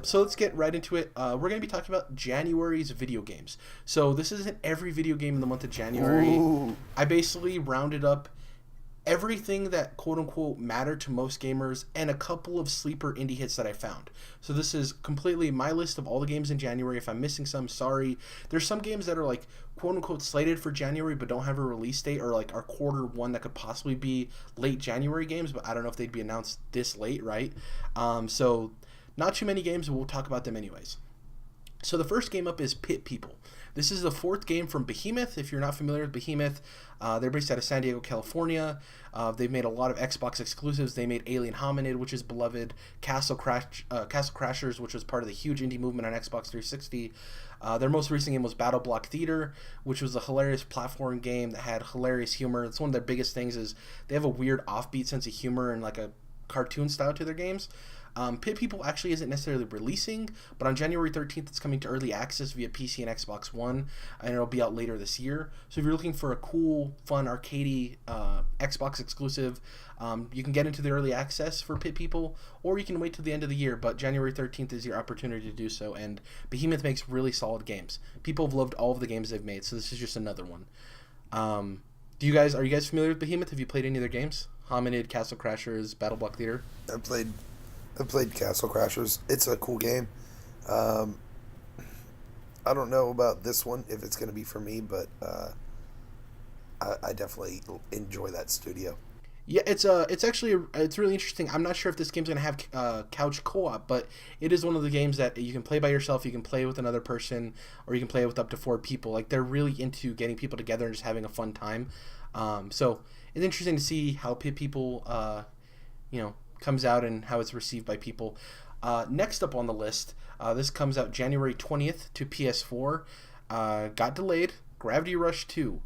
So let's get right into it. We're going to be talking about January's video games. So this isn't every video game in the month of January. Ooh. I basically rounded up everything that quote unquote mattered to most gamers and a couple of sleeper indie hits that I found. So this is completely my list of all the games in January. If I'm missing some, sorry. There's some games that are like quote unquote slated for January but don't have a release date, or like are quarter one that could possibly be late January games, but I don't know if they'd be announced this late, right? So not too many games, but we'll talk about them anyways. So the first game up is Pit People. This is the fourth game from Behemoth. If you're not familiar with Behemoth, they're based out of San Diego, California. They've made a lot of Xbox exclusives. They made Alien Hominid, which is beloved, Castle Crashers, which was part of the huge indie movement on Xbox 360. Their most recent game was Battle Block Theater, which was a hilarious platform game that had hilarious humor. It's one of their biggest things is they have a weird offbeat sense of humor and like a cartoon style to their games. Pit People actually isn't necessarily releasing, but on January 13th it's coming to early access via PC and Xbox One, and it'll be out later this year. So if you're looking for a cool, fun, arcadey Xbox exclusive, you can get into the early access for Pit People, or you can wait till the end of the year, but January 13th is your opportunity to do so, and Behemoth makes really solid games. People have loved all of the games they've made, so this is just another one. Are you guys familiar with Behemoth? Have you played any of their games? Hominid, Castle Crashers, Battle Block Theater? I've played Castle Crashers. It's a cool game. I don't know about this one, if it's going to be for me, but I definitely enjoy that studio. Yeah, it's really interesting. I'm not sure if this game's going to have couch co-op, but it is one of the games that you can play by yourself, you can play with another person, or you can play with up to 4 people. Like, they're really into getting people together and just having a fun time. So it's interesting to see how Pit People, comes out and how it's received by people. Next up on the list, this comes out January 20th to PS4. Got delayed. Gravity Rush 2.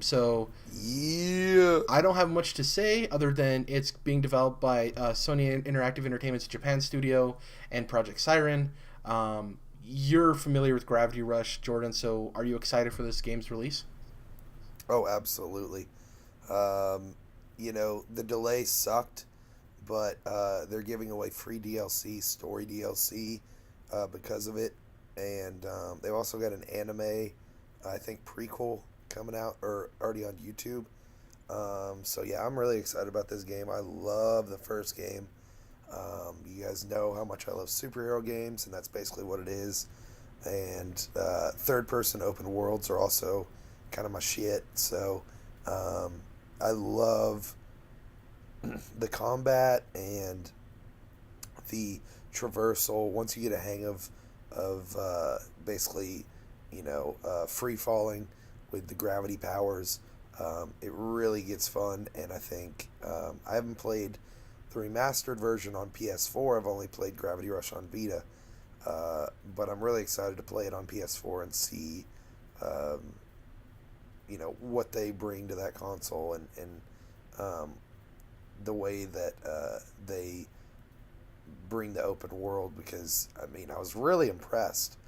So yeah, I don't have much to say other than it's being developed by Sony Interactive Entertainment's Japan studio and Project Siren. You're familiar with Gravity Rush, Jordan, so are you excited for this game's release? Oh, absolutely. The delay sucked, but they're giving away free DLC, story DLC, because of it. And they've also got an anime, I think, prequel coming out, or already on YouTube. So yeah, I'm really excited about this game. I love the first game. You guys know how much I love superhero games, and that's basically what it is. And third-person open worlds are also kind of my shit. So I love the combat and the traversal. Once you get a hang of basically, free falling with the gravity powers, it really gets fun. And I think I haven't played the remastered version on PS4. I've only played Gravity Rush on Vita, but I'm really excited to play it on PS4 and see what they bring to that console, and the way that they bring the open world, because I was really impressed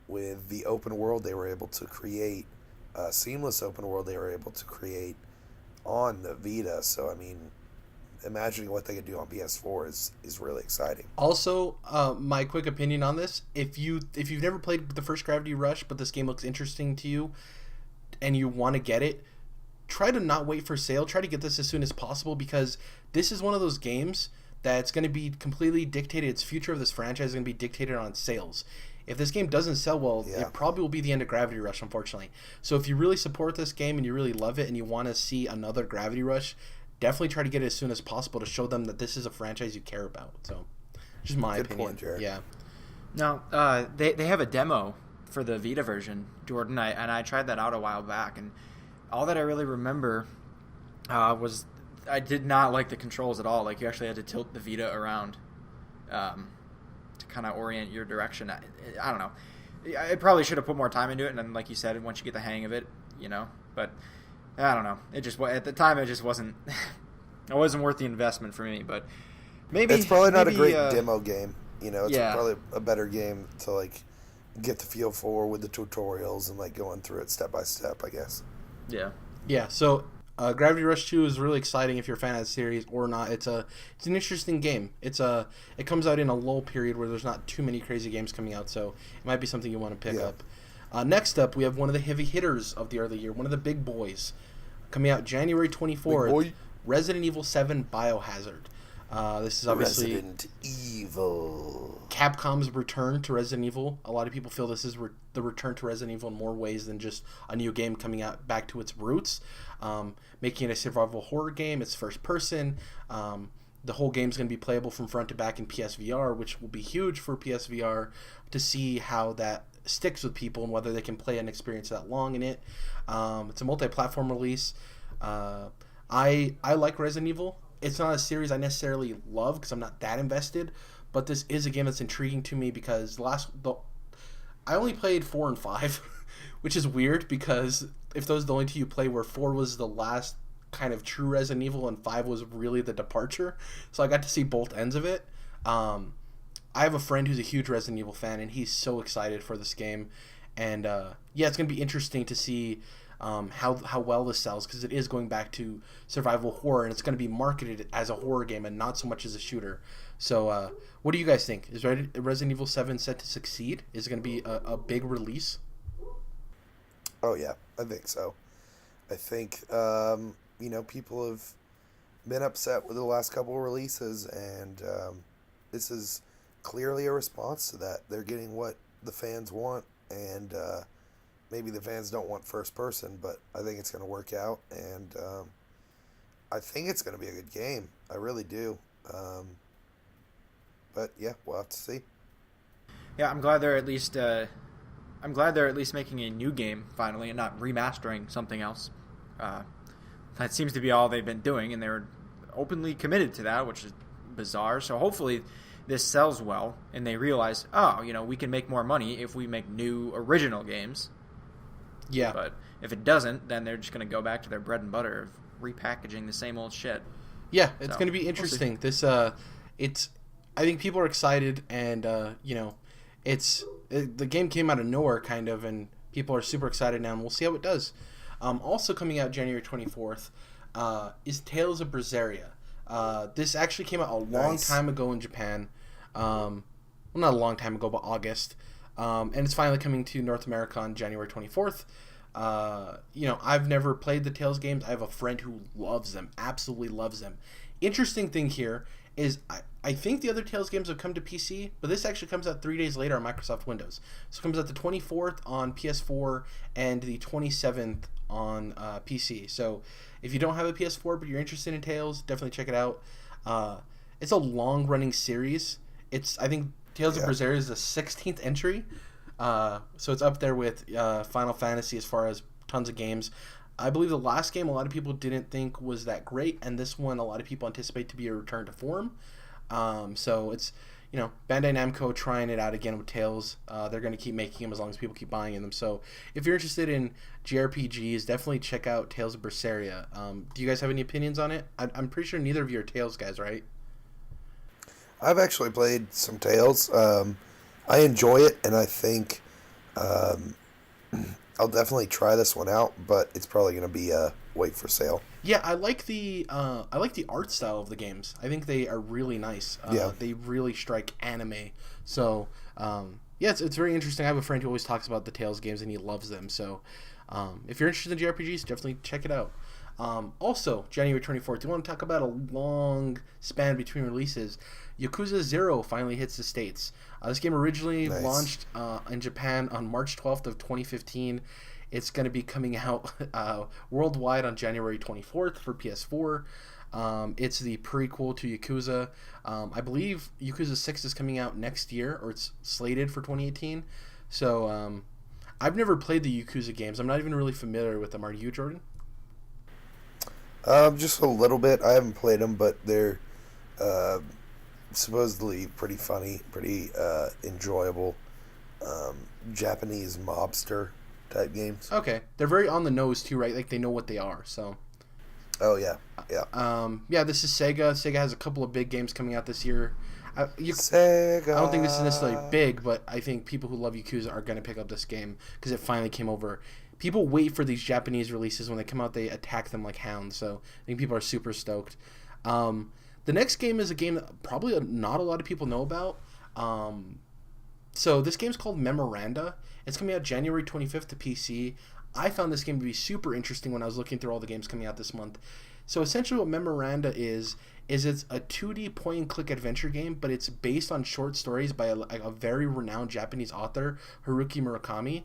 with the open world they were able to create, seamless open world they were able to create on the Vita. So imagining what they could do on PS4 is really exciting. Also, my quick opinion on this: if you've never played the first Gravity Rush, but this game looks interesting to you and you want to get it, try to not wait for sale. Try to get this as soon as possible, because this is one of those games that's going to be completely dictated. Its future of this franchise is going to be dictated on sales. If this game doesn't sell well, Yeah. It probably will be the end of Gravity Rush, unfortunately. So if you really support this game and you really love it and you want to see another Gravity Rush, definitely try to get it as soon as possible to show them that this is a franchise you care about. So, just my Good opinion. point, Jared. Yeah. Now, they have a demo for the Vita version, Jordan. I tried that out a while back, and all that I really remember was I did not like the controls at all. Like, you actually had to tilt the Vita around to kind of orient your direction. I don't know. I probably should have put more time into it, and then, like you said, once you get the hang of it, But I don't know. It just at the time it just wasn't. It wasn't worth the investment for me. But maybe it's probably not a great demo game. It's Yeah. probably a better game to get the feel for with the tutorials and going through it step by step, I guess. Yeah. Yeah, so Gravity Rush 2 is really exciting if you're a fan of the series or not. It's an interesting game. It comes out in a lull period where there's not too many crazy games coming out, so it might be something you want to pick up. Next up, we have one of the heavy hitters of the early year, one of the big boys, coming out January 24th. Resident Evil 7 Biohazard. This is obviously Resident Evil. Capcom's return to Resident Evil. A lot of people feel this is the return to Resident Evil in more ways than just a new game coming out back to its roots. Making it a survival horror game. It's first person. The whole game's going to be playable from front to back in PSVR, which will be huge for PSVR to see how that sticks with people and whether they can play and experience that long in it. It's a multi-platform release. I like Resident Evil. It's not a series I necessarily love because I'm not that invested, but this is a game that's intriguing to me because I only played 4 and 5, which is weird because if those are the only two you play, where 4 was the last kind of true Resident Evil and 5 was really the departure, so I got to see both ends of it. I have a friend who's a huge Resident Evil fan, and he's so excited for this game, and it's going to be interesting to see how well this sells because it is going back to survival horror and it's going to be marketed as a horror game and not so much as a shooter. So what do you guys think? Is Resident Evil 7 set to succeed? Is it going to be a big release? Oh yeah, I think so. I think people have been upset with the last couple of releases, and this is clearly a response to that. They're getting what the fans want, and maybe the fans don't want first person, but I think it's going to work out, and I think it's going to be a good game. I really do. But yeah, we'll have to see. Yeah, I'm glad they're at least making a new game finally and not remastering something else. That seems to be all they've been doing, and they're openly committed to that, which is bizarre. So hopefully this sells well, and they realize, we can make more money if we make new original games. Yeah. But if it doesn't, then they're just going to go back to their bread and butter of repackaging the same old shit. Yeah, it's going to be interesting. I think people are excited, and the game came out of nowhere, kind of, and people are super excited now, and we'll see how it does. Also coming out January 24th is Tales of Berseria. This actually came out a long time ago in Japan. Well, not a long time ago, but August. And it's finally coming to North America on January 24th. I've never played the Tales games. I have a friend who loves them, absolutely loves them. Interesting thing here is I think the other Tales games have come to PC, but this actually comes out 3 days later on Microsoft Windows. So it comes out the 24th on PS4 and the 27th on PC. So if you don't have a PS4 but you're interested in Tales, definitely check it out. It's a long-running series. I think Tales of Berseria is the 16th entry. So it's up there with Final Fantasy as far as tons of games. I believe the last game a lot of people didn't think was that great, and this one a lot of people anticipate to be a return to form. So it's, Bandai Namco trying it out again with Tales. They're going to keep making them as long as people keep buying them. So if you're interested in JRPGs, definitely check out Tales of Berseria. Do you guys have any opinions on it? I'm pretty sure neither of you are Tales guys, right? I've actually played some Tales. I enjoy it, and I think I'll definitely try this one out, but it's probably going to be wait for sale. Yeah, I like the art style of the games. I think they are really nice. They really strike anime. So it's very interesting. I have a friend who always talks about the Tales games and he loves them. So if you're interested in JRPGs, definitely check it out. Also, January 24th, you want to talk about a long span between releases. Yakuza 0 finally hits the States. This game originally launched in Japan on March 12th of 2015. It's going to be coming out worldwide on January 24th for PS4. It's the prequel to Yakuza. I believe Yakuza 6 is coming out next year, or it's slated for 2018. So I've never played the Yakuza games. I'm not even really familiar with them. Are you, Jordan? Just a little bit. I haven't played them, but they're supposedly pretty funny, pretty enjoyable Japanese mobster type games. Okay, they're very on the nose too, right? Like they know what they are. So. Oh yeah. This is Sega. Sega has a couple of big games coming out this year. Sega. I don't think this is necessarily big, but I think people who love Yakuza are going to pick up this game because it finally came over people wait for these Japanese releases. When they come out, they attack them like hounds. So I think people are super stoked. The next game is a game that probably not a lot of people know about. So this game's called Memoranda. It's coming out January 25th to PC. I found this game to be super interesting when I was looking through all the games coming out this month. So essentially what Memoranda is it's a 2D point-and-click adventure game, but it's based on short stories by a very renowned Japanese author, Haruki Murakami.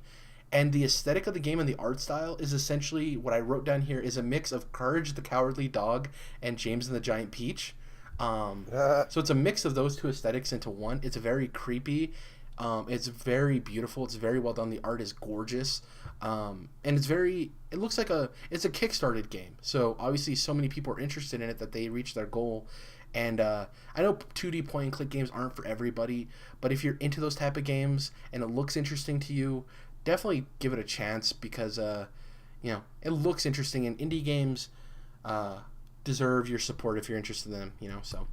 And the aesthetic of the game and the art style is essentially, what I wrote down here, is a mix of Courage the Cowardly Dog and James and the Giant Peach. So it's a mix of those two aesthetics into one. It's very creepy. It's very beautiful. It's very well done. The art is gorgeous. And it looks like it's a Kickstarted game. So obviously so many people are interested in it that they reached their goal. And I know 2D point and click games aren't for everybody, but if you're into those type of games and it looks interesting to you, definitely give it a chance, because it looks interesting, and indie games deserve your support if you're interested in them, so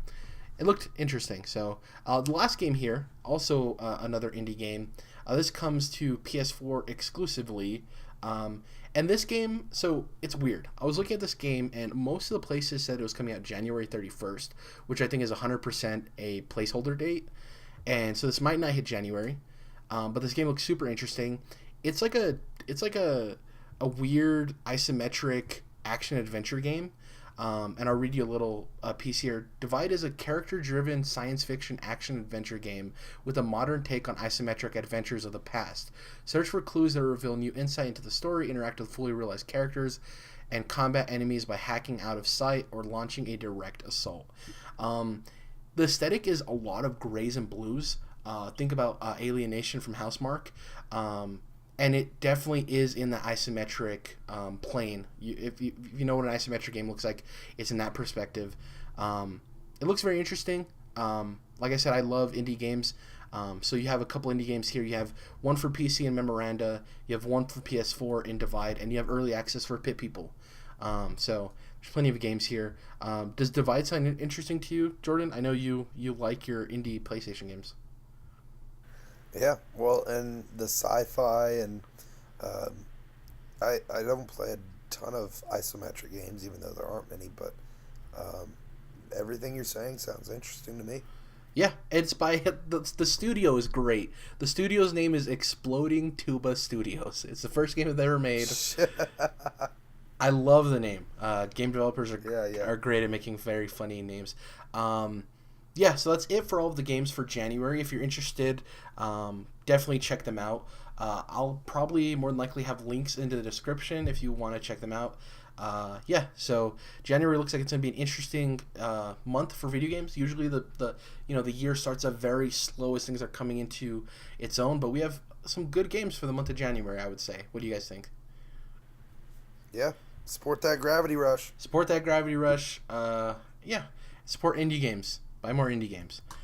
it looked interesting. So the last game here, also another indie game. This comes to PS4 exclusively, and this game, so it's weird. I was looking at this game, and most of the places said it was coming out January 31st, which I think is 100% a placeholder date, and so this might not hit January, but this game looks super interesting. It's like a weird isometric action adventure game. And I'll read you a little piece here. Divide is a character-driven science fiction action-adventure game with a modern take on isometric adventures of the past. Search for clues that reveal new insight into the story, interact with fully realized characters, and combat enemies by hacking out of sight or launching a direct assault. The aesthetic is a lot of grays and blues. Think about Alienation from Housemarque. And it definitely is in the isometric plane. If you know what an isometric game looks like, it's in that perspective. It looks very interesting. Like I said, I love indie games. So you have a couple indie games here. You have one for PC in Memoranda. You have one for PS4 in Divide. And you have early access for Pit People. So there's plenty of games here. Does Divide sound interesting to you, Jordan? I know you like your indie PlayStation games. Yeah, well, and the sci-fi, and I don't play a ton of isometric games, even though there aren't many, but everything you're saying sounds interesting to me. Yeah, it's by the studio is great. The studio's name is Exploding Tuba Studios. It's the first game they've ever made. I love the name. Game developers are great at making very funny names. Yeah, so that's it for all of the games for January. If you're interested, definitely check them out. I'll probably more than likely have links into the description if you want to check them out. So January looks like it's going to be an interesting month for video games. Usually the year starts out very slow as things are coming into its own, but we have some good games for the month of January, I would say. What do you guys think? Yeah, support that Gravity Rush. Support that Gravity Rush. Support indie games. Buy more indie games.